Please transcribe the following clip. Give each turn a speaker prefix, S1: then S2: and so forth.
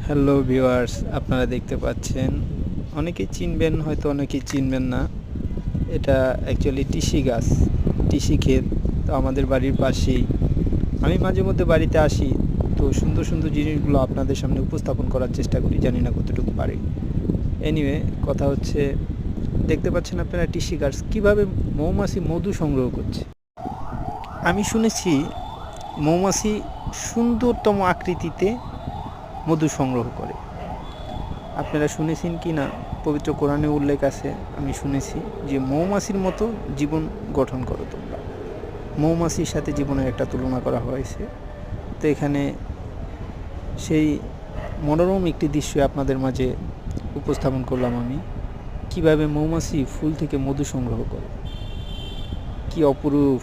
S1: Hello viewers, আপনারা দেখতে পাচ্ছেন, অনেকেই চিনবেন হয়তো অনেকেই চিনবেন না। এটা অ্যাকচুয়ালি তিসি গাছ, তিসি ক্ষেত। তো আমাদের বাড়ির পাশেই আমি মাঝে মধ্যে বাড়িতে আসি, তো সুন্দর সুন্দর জিনিসগুলো আপনাদের সামনে উপস্থাপন করার চেষ্টা করি, জানি না কতটুকু পারি। এনিওয়ে, কথা হচ্ছে, দেখতে পাচ্ছেন আপনারা তিসি গাছ কীভাবে মৌমাছি মধু সংগ্রহ করছে। আমি শুনেছি মৌমাছি সুন্দরতম আকৃতিতে মধু সংগ্রহ করে। আপনারা শুনেছেন কি না, পবিত্র কোরআনে উল্লেখ আছে, আমি শুনেছি যে মৌমাছির মতো জীবন গঠন করো তোমরা। মৌমাছির সাথে জীবনের একটা তুলনা করা হয়েছে। তো এখানে সেই মনোরম একটি দৃশ্য আপনাদের মাঝে উপস্থাপন করলাম আমি, কিভাবে মৌমাছি ফুল থেকে মধু সংগ্রহ করে। কি অপরূপ